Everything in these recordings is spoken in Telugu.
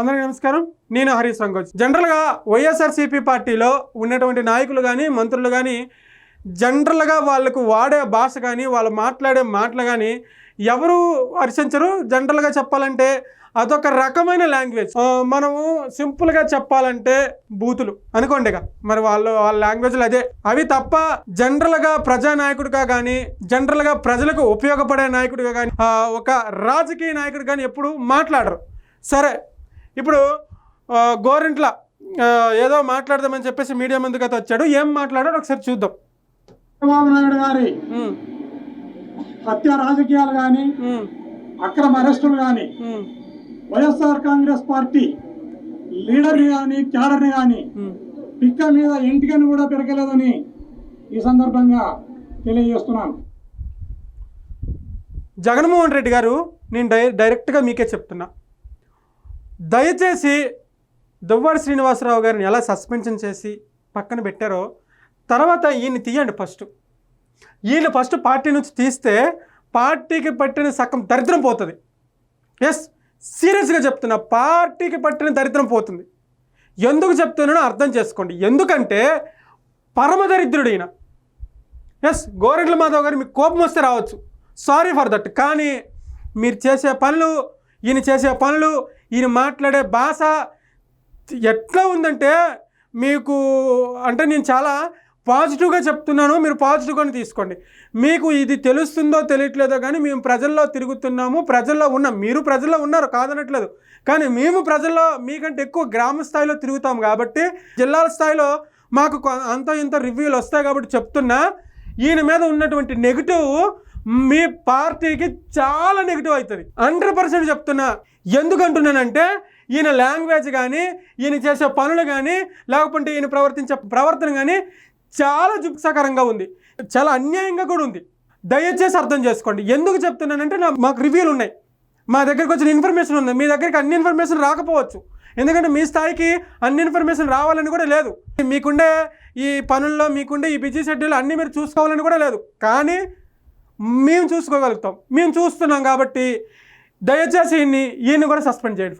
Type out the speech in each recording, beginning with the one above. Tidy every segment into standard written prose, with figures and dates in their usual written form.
అందరికీ నమస్కారం. నేను హరీష్ రంగోజ్. జనరల్గా వైఎస్ఆర్సీపీ పార్టీలో ఉన్నటువంటి నాయకులు కానీ మంత్రులు కానీ జనరల్గా వాళ్ళకు వాడే భాష కానీ వాళ్ళు మాట్లాడే మాటలు కానీ ఎవరు హర్షించరు. జనరల్గా చెప్పాలంటే అదొక రకమైన లాంగ్వేజ్. మనము సింపుల్గా చెప్పాలంటే బూతులు అనుకోండి. మరి వాళ్ళ లాంగ్వేజ్లు అదే. అవి తప్ప జనరల్గా ప్రజానాయకుడిగా కానీ జనరల్గా ప్రజలకు ఉపయోగపడే నాయకుడిగా కానీ ఒక రాజకీయ నాయకుడు కానీ ఎప్పుడు మాట్లాడరు. సరే, ఇప్పుడు గోరింట్ల ఏదో మాట్లాడదామని చెప్పేసి మీడియా ముందుకు అయితే వచ్చాడు. ఏం మాట్లాడాడు ఒకసారి చూద్దాం. చంద్రబాబు నాయుడు గారి హత్య రాజకీయాలు కానీ అక్రమ అరెస్టులు కానీ వైఎస్ఆర్ కాంగ్రెస్ పార్టీ లీడర్ని కానీ క్యాడర్ని కానీ పిక్క మీద ఇంటికని కూడా పెరగలేదని ఈ సందర్భంగా తెలియజేస్తున్నాను. జగన్మోహన్ రెడ్డి గారు, నేను డైరెక్ట్గా మీకే చెప్తున్నా, దయచేసి దువ్వాడ శ్రీనివాసరావు గారిని ఎలా సస్పెన్షన్ చేసి పక్కన పెట్టారో తర్వాత ఈయన్ని తీయండి. ఈయన ఫస్ట్ పార్టీ నుంచి తీస్తే పార్టీకి పట్టిన సగం దరిద్రం పోతుంది. ఎస్, సీరియస్గా చెప్తున్నా, పార్టీకి పట్టిన దరిద్రం పోతుంది. ఎందుకు చెప్తున్నానో అర్థం చేసుకోండి. ఎందుకంటే పరమ దరిద్రుడు ఈయన. ఎస్, గోరెంట్ల మాధవ్ గారు మీకు కోపం వస్తే రావచ్చు, సారీ ఫర్ దట్. కానీ మీరు చేసే పనులు, ఈయన చేసే పనులు, ఈయన మాట్లాడే భాష ఎట్లా ఉందంటే మీకు అంటే నేను చాలా పాజిటివ్గా చెప్తున్నాను, మీరు పాజిటివ్గానే తీసుకోండి. మీకు ఇది తెలుస్తుందో తెలియట్లేదో కానీ మేము ప్రజల్లో తిరుగుతున్నాము, ప్రజల్లో ఉన్నాం. మీరు ప్రజల్లో ఉన్నారు కాదనట్లేదు, కానీ మేము ప్రజల్లో మీకంటే ఎక్కువ గ్రామ స్థాయిలో తిరుగుతాం కాబట్టి జిల్లాల స్థాయిలో మాకు అంత ఇంత రివ్యూలు వస్తాయి కాబట్టి చెప్తున్నా. ఈయన మీద ఉన్నటువంటి నెగిటివ్ మీ పార్టీకి చాలా నెగిటివ్ అవుతుంది. 100% చెప్తున్నా. ఎందుకంటున్నానంటే ఈయన లాంగ్వేజ్ కానీ ఈయన చేసే పనులు కానీ లేకపోతే ఈయన ప్రవర్తించే ప్రవర్తన కానీ చాలా జుగుప్సాకరంగా ఉంది, చాలా అన్యాయంగా కూడా ఉంది. దయచేసి అర్థం చేసుకోండి. ఎందుకు చెప్తున్నానంటే మాకు రివ్యూలు ఉన్నాయి, మా దగ్గరికి వచ్చిన ఇన్ఫర్మేషన్ ఉంది. మీ దగ్గరికి అన్ని ఇన్ఫర్మేషన్ రాకపోవచ్చు, ఎందుకంటే మీ స్థాయికి అన్ని ఇన్ఫర్మేషన్ రావాలని కూడా లేదు. మీకుండే ఈ పనుల్లో మీకుండే ఈ బిజీ షెడ్యూల్ అన్నీ మీరు చూసుకోవాలని కూడా లేదు. కానీ మేము చూసుకోగలుగుతాం, మేము చూస్తున్నాం. కాబట్టి దయచేసి ఈయన్ని కూడా సస్పెండ్ చేయండి.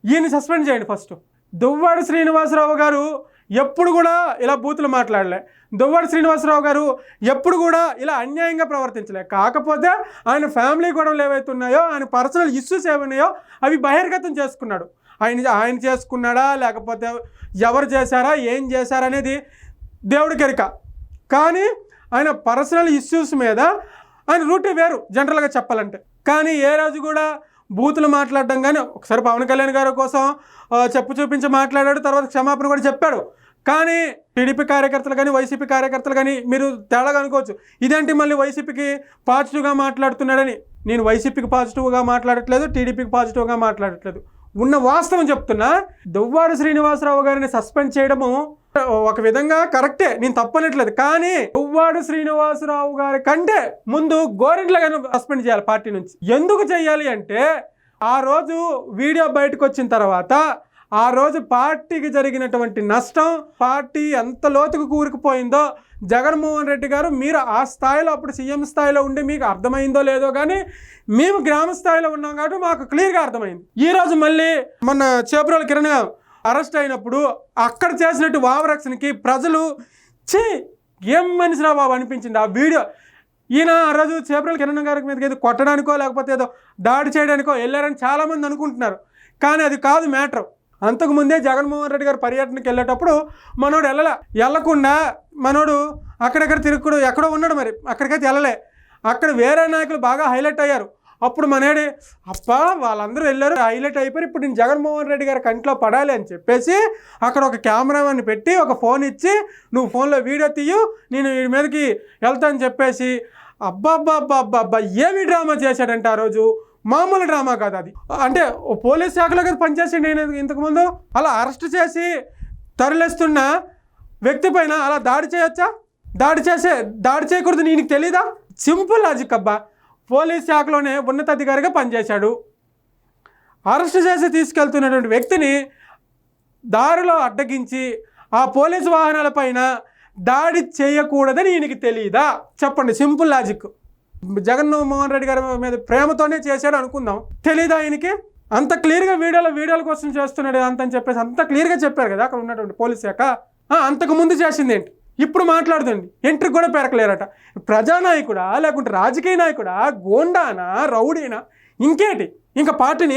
ఈయన్ని సస్పెండ్ చేయండి. దువ్వాడ శ్రీనివాసరావు గారు ఎప్పుడు కూడా ఇలా బూతులు మాట్లాడలే. దువ్వాడ శ్రీనివాసరావు గారు ఎప్పుడు కూడా ఇలా అన్యాయంగా ప్రవర్తించలే. కాకపోతే ఆయన ఫ్యామిలీ గొడవలు ఏవైతే ఉన్నాయో, ఆయన పర్సనల్ ఇష్యూస్ ఏమున్నాయో అవి బహిర్గతం చేసుకున్నాడు. ఆయన చేసుకున్నాడా లేకపోతే ఎవరు చేశారా ఏం చేశారా అనేది దేవుడికి ఎరిక. కానీ ఆయన పర్సనల్ ఇష్యూస్ మీద ఆయన రూటే వేరు జనరల్గా చెప్పాలంటే. కానీ ఏ రోజు కూడా బూతులు మాట్లాడడం కానీ, ఒకసారి పవన్ కళ్యాణ్ గారి కోసం చెప్పు చూపించి మాట్లాడాడు, తర్వాత క్షమాపణ కూడా చెప్పాడు. కానీ టీడీపీ కార్యకర్తలు కానీ వైసీపీ కార్యకర్తలు కానీ మీరు తేడాగా అనుకోవచ్చు, ఇదేంటి మళ్ళీ వైసీపీకి పాజిటివ్గా మాట్లాడుతున్నాడని. నేను వైసీపీకి పాజిటివ్గా మాట్లాడట్లేదు, టీడీపీకి పాజిటివ్గా మాట్లాడట్లేదు, ఉన్న వాస్తవం చెప్తున్నా. దువ్వాడ శ్రీనివాసరావు గారిని సస్పెండ్ చేయడము ఒక విధంగా కరెక్టే, నేను తప్పనట్లేదు. కానీ దువ్వాడ శ్రీనివాసరావు గారి కంటే ముందు గోరెంట్ల గారిని సస్పెండ్ చేయాలి పార్టీ నుంచి. ఎందుకు చేయాలి అంటే ఆ రోజు వీడియో బయటకు వచ్చిన తర్వాత ఆ రోజు పార్టీకి జరిగినటువంటి నష్టం, పార్టీ ఎంత లోతుకు కూరుకుపోయిందో జగన్మోహన్ రెడ్డి గారు, మీరు ఆ స్థాయిలో అప్పుడు సీఎం స్థాయిలో ఉండి మీకు అర్థమైందో లేదో కానీ మేము గ్రామ స్థాయిలో ఉన్నాం కాబట్టి మాకు క్లియర్గా అర్థమైంది. ఈరోజు మళ్ళీ మొన్న చేబ్రోలు కిరణ్ అరెస్ట్ అయినప్పుడు అక్కడ చేసినట్టు వావరక్షణకి ప్రజలు ఏం మనిషిరా బాబు అనిపించింది ఆ వీడియో. ఈయన ఆ రోజు చేబ్రోలు కిరణ్ గారి మీదకి ఏదో కొట్టడానికో లేకపోతే ఏదో దాడి చేయడానికో వెళ్ళారని చాలామంది అనుకుంటున్నారు, కానీ అది కాదు మ్యాటర్. అంతకుముందే జగన్మోహన్ రెడ్డి గారు పర్యటనకి వెళ్ళేటప్పుడు మనోడు వెళ్ళకుండా మనోడు అక్కడెక్కడ తిరుగుడు ఎక్కడో ఉన్నాడు, మరి అక్కడికైతే వెళ్ళలే. అక్కడ వేరే నాయకులు బాగా హైలైట్ అయ్యారు. అప్పుడు మనేడి అప్పా వాళ్ళందరూ వెళ్ళారు, హైలైట్ అయిపోయి ఇప్పుడు నేను జగన్మోహన్ రెడ్డి గారి కంట్లో పడాలి అని చెప్పేసి అక్కడ ఒక కెమెరామెన్ పెట్టి ఒక ఫోన్ ఇచ్చి నువ్వు ఫోన్లో వీడియో తీయు, నేను వీడి మీదకి వెళ్తానని చెప్పేసి అబ్బాబ్బాబ్బాబ్బా ఏమి డ్రామా చేశాడంటే ఆ రోజు మామూలు డ్రామా కాదు అది. అంటే పోలీస్ శాఖలో కదా పనిచేసి నేను ఇంతకుముందు అలా అరెస్ట్ చేసి తరలిస్తున్న వ్యక్తి పైన అలా దాడి చేయొచ్చా? దాడి చేయకూడదు నీకు తెలీదా? సింపుల్ లాజిక్ అబ్బా. పోలీస్ శాఖలోనే ఉన్నతాధికారిగా పనిచేశాడు. అరెస్ట్ చేసి తీసుకెళ్తున్నటువంటి వ్యక్తిని దారిలో అడ్డగించి ఆ పోలీసు వాహనాలపైన దాడి చేయకూడదని ఈయనకి తెలియదా? చెప్పండి, సింపుల్ లాజిక్. జగన్మోహన్ రెడ్డి గారి మీద ప్రేమతోనే చేశాడు అనుకుందాం, తెలీదా ఆయనకి? అంత క్లియర్గా వీడియోల కోసం చేస్తున్నాడు అంతని చెప్పేసి అంత క్లియర్గా చెప్పారు కదా అక్కడ ఉన్నటువంటి పోలీస్ శాఖ. అంతకుముందు చేసింది ఏంటి, ఇప్పుడు మాట్లాడుతుంది ఎంట్రీ కూడా పెరకలేరట. ప్రజానాయకుడా లేకుంటే రాజకీయ నాయకుడా, గోండానా, రౌడీనా, ఇంకేంటి? ఇంకా పార్టీని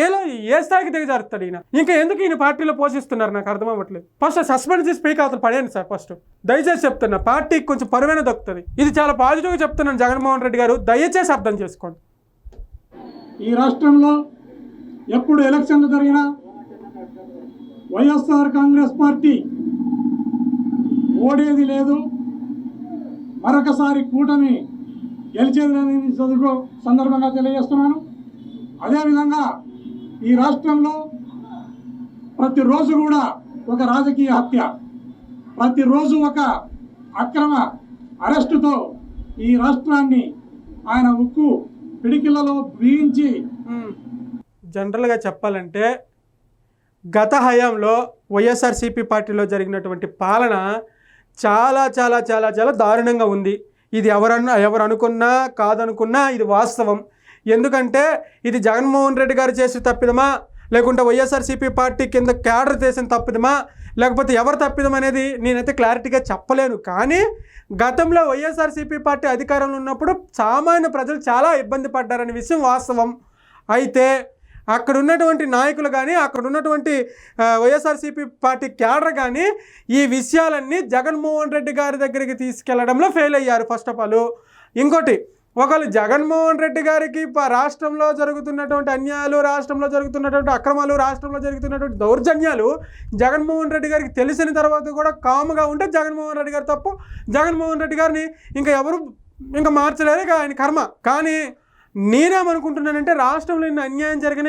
ఏ స్థాయికి దిగజారుతాడు ఈయన? ఇంకా ఎందుకు ఈయన పార్టీలో పోషిస్తున్నారు నాకు అర్థం అవ్వట్లేదు. ఫస్ట్ సస్పెండ్ చేసి స్పీక్ అవుతారు పడేయండి సార్. ఫస్ట్ దయచేసి చెప్తున్నా, పార్టీకి కొంచెం పరువైన దక్కుతుంది. ఇది చాలా పాజిటివ్గా చెప్తున్నాను జగన్మోహన్ రెడ్డి గారు, దయచేసి అర్థం చేసుకోండి. ఈ రాష్ట్రంలో ఎప్పుడు ఎలక్షన్లు జరిగినా వైఎస్ఆర్ కాంగ్రెస్ పార్టీ ఓడేది లేదు, మరొకసారి కూటమి గెలిచేది లేదని సందర్భంగా తెలియజేస్తున్నాను. అదేవిధంగా ఈ రాష్ట్రంలో ప్రతిరోజు కూడా ఒక రాజకీయ హత్య, ప్రతిరోజు ఒక అక్రమ అరెస్టుతో ఈ రాష్ట్రాన్ని ఆయన ఉక్కు పిడికిలలో బిగించి. జనరల్గా చెప్పాలంటే గత హయాంలో వైఎస్ఆర్సీపీ పార్టీలో జరిగినటువంటి పాలన చాలా చాలా చాలా చాలా దారుణంగా ఉంది. ఇది ఎవరు అనుకున్నా కాదనుకున్నా ఇది వాస్తవం. ఎందుకంటే ఇది జగన్మోహన్ రెడ్డి గారు చేసే తప్పిదమా, లేకుంటే వైఎస్ఆర్సీపీ పార్టీ కింద క్యాడర్ చేసిన తప్పిదమా, లేకపోతే ఎవరు తప్పిదం అనేది నేనైతే క్లారిటీగా చెప్పలేను. కానీ గతంలో వైఎస్ఆర్సీపీ పార్టీ అధికారంలో ఉన్నప్పుడు సామాన్య ప్రజలు చాలా ఇబ్బంది పడ్డారనే విషయం వాస్తవం. అయితే అక్కడ ఉన్నటువంటి నాయకులు కానీ, అక్కడ ఉన్నటువంటి వైఎస్ఆర్సీపీ పార్టీ క్యాడర్ కానీ ఈ విషయాలన్నీ జగన్మోహన్ రెడ్డి గారి దగ్గరికి తీసుకెళ్లడంలో ఫెయిల్ అయ్యారు ఫస్ట్ ఆఫ్ ఆల్. ఇంకోటి, ఒకళ్ళు జగన్మోహన్ రెడ్డి గారికి రాష్ట్రంలో జరుగుతున్నటువంటి అన్యాయాలు, రాష్ట్రంలో జరుగుతున్నటువంటి అక్రమాలు, రాష్ట్రంలో జరుగుతున్నటువంటి దౌర్జన్యాలు జగన్మోహన్ రెడ్డి గారికి తెలిసిన తర్వాత కూడా కామ్గా ఉంటే జగన్మోహన్ రెడ్డి గారు తప్పు, జగన్మోహన్ రెడ్డి గారిని ఇంకా ఎవరు ఇంకా మార్చలేరు, ఇక ఆయన కర్మ. కానీ నేనేమనుకుంటున్నానంటే రాష్ట్రంలో ఇన్ని అన్యాయం జరిగిన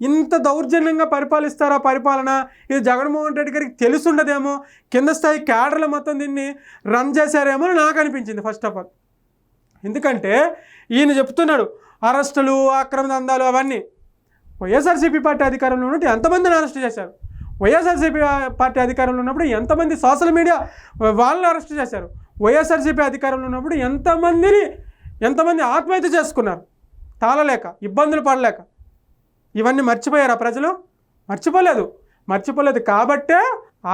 ఇంత దౌర్జన్యంగా పరిపాలిస్తారా పరిపాలన, ఇది జగన్మోహన్ రెడ్డి గారికి తెలుసుండదేమో, కింద స్థాయి క్యాడర్లు మొత్తం దీన్ని రన్ చేశారేమో అని నాకు అనిపించింది ఫస్ట్ ఆఫ్ ఆల్. ఎందుకంటే ఈయన చెప్తున్నాడు అరెస్టులు, అక్రమ దందాలు అవన్నీ. వైఎస్ఆర్సీపీ పార్టీ అధికారంలో ఉన్నప్పుడు ఎంతమందిని అరెస్ట్ చేశారు? వైఎస్ఆర్సీపీ పార్టీ అధికారంలో ఉన్నప్పుడు ఎంతమంది సోషల్ మీడియా వాళ్ళని అరెస్ట్ చేశారు? వైఎస్ఆర్సీపీ అధికారంలో ఉన్నప్పుడు ఎంతమంది ఆత్మహత్య చేసుకున్నారు తాళలేక, ఇబ్బందులు పడలేక? ఇవన్నీ మర్చిపోయారా ప్రజలు? మర్చిపోలేదు కాబట్టే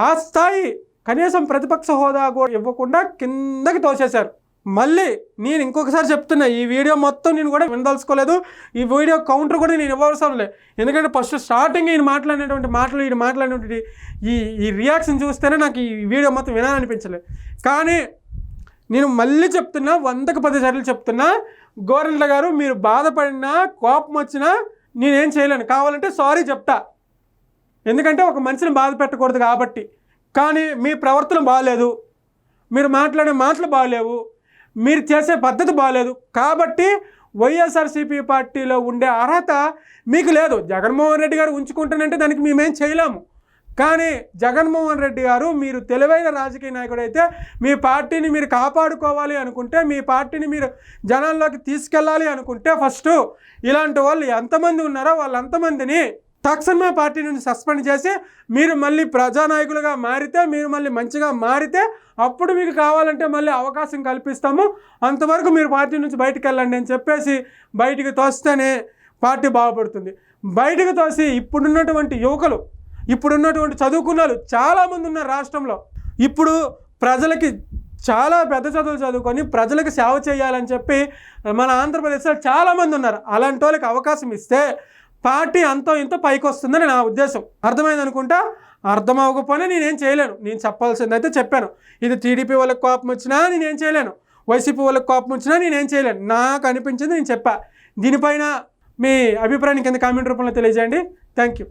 ఆ స్థాయి కనీసం ప్రతిపక్ష హోదా కూడా ఇవ్వకుండా కిందకి తోసేశారు. మళ్ళీ నేను ఇంకొకసారి చెప్తున్నా, ఈ వీడియో మొత్తం నేను కూడా వినదలుచుకోలేదు, ఈ వీడియో కౌంటర్ కూడా నేను ఇవ్వవలసిన లేదు. ఎందుకంటే ఫస్ట్ స్టార్టింగ్ ఈయన మాట్లాడినటువంటి ఈ రియాక్షన్ చూస్తేనే నాకు ఈ వీడియో మొత్తం వినాలనిపించలేదు. కానీ నేను మళ్ళీ చెప్తున్నా, 100కి 10 సార్లు చెప్తున్నా, గోరంట్ల గారు మీరు బాధపడినా కోపం వచ్చినా నేనేం చేయలేను, కావాలంటే సారీ చెప్తా, ఎందుకంటే ఒక మనిషిని బాధ పెట్టకూడదు కాబట్టి. కానీ మీ ప్రవర్తన బాగాలేదు, మీరు మాట్లాడే మాటలు బాగాలేవు, మీరు చేసే పద్ధతి బాగాలేదు కాబట్టి వైఎస్ఆర్సీపీ పార్టీలో ఉండే అర్హత మీకు లేదు. జగన్మోహన్ రెడ్డి గారు ఉంచుకుంటానంటే దానికి మేమేం చేయలేము. కానీ జగన్మోహన్ రెడ్డి గారు మీరు తెలివైన రాజకీయ నాయకుడు అయితే, మీ పార్టీని మీరు కాపాడుకోవాలి అనుకుంటే, మీ పార్టీని మీరు జనాల్లోకి తీసుకెళ్ళాలి అనుకుంటే, ఫస్ట్ ఇలాంటి వాళ్ళు ఎంతమంది ఉన్నారో వాళ్ళంతమందిని తక్షణమే పార్టీ నుంచి సస్పెండ్ చేసి మీరు మళ్ళీ ప్రజానాయకులుగా మారితే, మీరు మళ్ళీ మంచిగా మారితే అప్పుడు మీకు కావాలంటే మళ్ళీ అవకాశం కల్పిస్తాము, అంతవరకు మీరు పార్టీ నుంచి బయటకు వెళ్ళండి అని చెప్పేసి బయటికి తోస్తేనే పార్టీ బాగుపడుతుంది. బయటకు తోసి ఇప్పుడున్నటువంటి యువకులు, ఇప్పుడున్నటువంటి చదువుకున్న వాళ్ళు చాలామంది ఉన్నారు రాష్ట్రంలో. ఇప్పుడు ప్రజలకి చాలా పెద్ద చదువులు చదువుకొని ప్రజలకు సేవ చేయాలని చెప్పి మన ఆంధ్రప్రదేశ్లో చాలామంది ఉన్నారు. అలాంటి వాళ్ళకి అవకాశం ఇస్తే పార్టీ అంతో ఇంతో పైకి వస్తుందని నా ఉద్దేశం. అర్థమైంది అనుకుంటా. అర్థం అవ్వకపోయినా నేనేం చేయలేను, నేను చెప్పాల్సిందైతే చెప్పాను. ఇది టీడీపీ వాళ్ళకి కోపం వచ్చినా నేనేం చేయలేను, వైసీపీ వాళ్ళకి కోపం వచ్చినా నేనేం చేయలేను, నాకు అనిపించింది నేను చెప్పా. దీనిపైన మీ అభిప్రాయాన్ని కింద కామెంట్ రూపంలో తెలియజేయండి. Thank you.